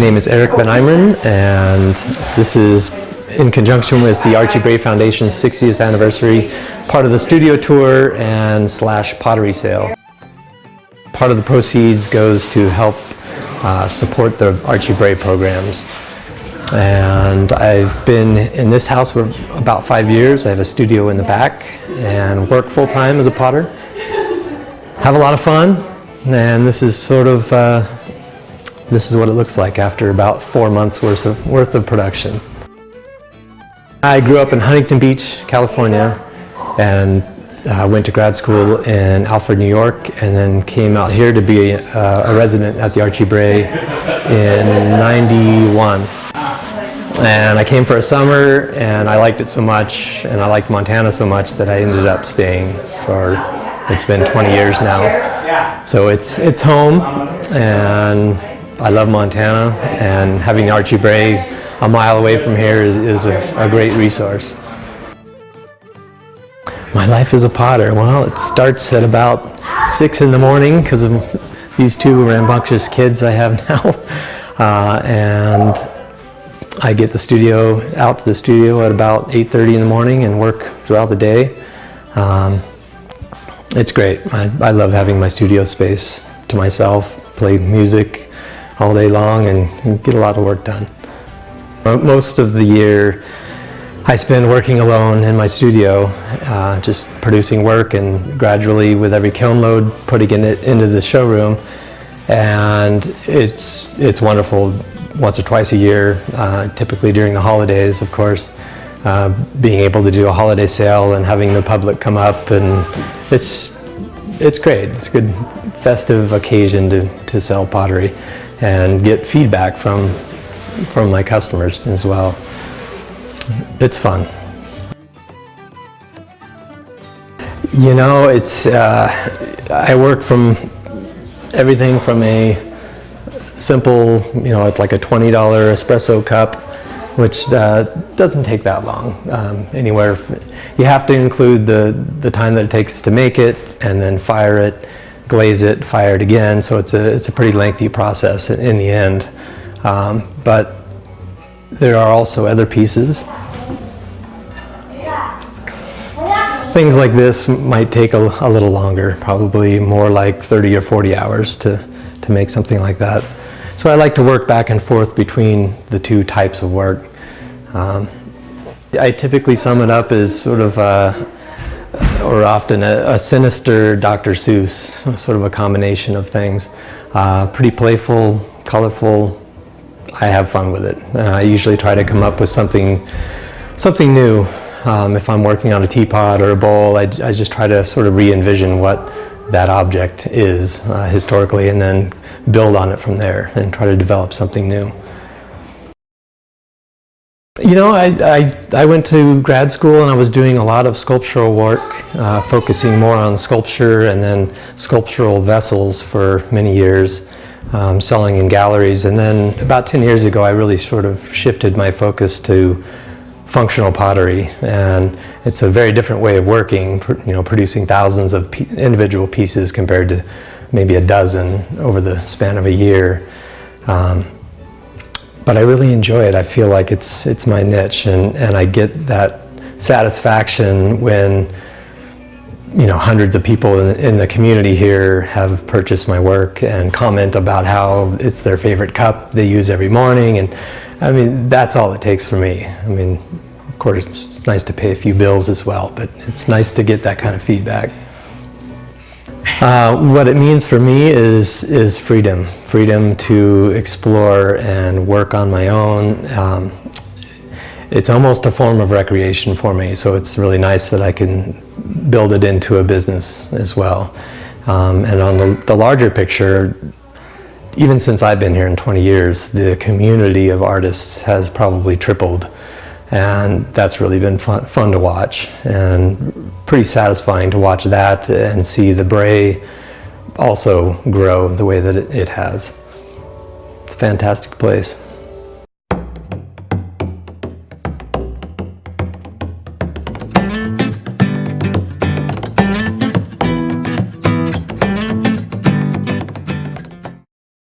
name is Eric van Eimeren, and this is in conjunction with the Archie Bray Foundation's 60th anniversary, part of the studio tour and / pottery sale. Part of the proceeds goes to help support the Archie Bray programs. And I've been in this house for about 5 years. I have a studio in the back and work full-time as a potter. Have a lot of fun, and this is sort of this is what it looks like after about 4 months worth of production. I grew up in Huntington Beach, California, and went to grad school in Alfred, New York, and then came out here to be a resident at the Archie Bray in '91. And I came for a summer, and I liked it so much, and I liked Montana so much that I ended up staying for, it's been 20 years now. So it's home, and I love Montana, and having the Archie Bray a mile away from here is a great resource. My life as a potter, well, it starts at about 6 in the morning because of these two rambunctious kids I have now. And I get out to the studio at about 8:30 in the morning and work throughout the day. It's great. I love having my studio space to myself, play music all day long and get a lot of work done. Most of the year I spend working alone in my studio, just producing work, and gradually with every kiln load putting it into the showroom. And it's wonderful once or twice a year, typically during the holidays, of course, being able to do a holiday sale and having the public come up, and it's great. It's a good festive occasion to sell pottery and get feedback from my customers as well. It's fun. You know, I work from everything from a simple, it's like a $20 espresso cup, which doesn't take that long. Anywhere, you have to include the time that it takes to make it, and then fire it, glaze it, fire it again. So it's a pretty lengthy process in the end. But there are also other pieces. Things like this might take a little longer, probably more like 30 or 40 hours to make something like that. So I like to work back and forth between the two types of work. I typically sum it up as sort of or often a sinister Dr. Seuss, sort of a combination of things. Pretty playful, colorful. I have fun with it. I usually try to come up with something new. If I'm working on a teapot or a bowl, I just try to sort of re-envision what that object is historically, and then build on it from there and try to develop something new. I went to grad school and I was doing a lot of sculptural work, focusing more on sculpture and then sculptural vessels for many years, selling in galleries. And then about 10 years ago, I really sort of shifted my focus to functional pottery, and it's a very different way of working, producing thousands of individual pieces compared to maybe a dozen over the span of a year. But I really enjoy it. I feel like it's my niche, and I get that satisfaction when hundreds of people in the community here have purchased my work and comment about how it's their favorite cup they use every morning. And I mean, that's all it takes for me. I mean, of course, it's nice to pay a few bills as well, but it's nice to get that kind of feedback. What it means for me is freedom to explore and work on my own. It's almost a form of recreation for me, so it's really nice that I can build it into a business as well. And on the larger picture, even since I've been here in 20 years, the community of artists has probably tripled, and that's really been fun to watch, and pretty satisfying to watch that and see the Bray also grow the way that it has. It's a fantastic place.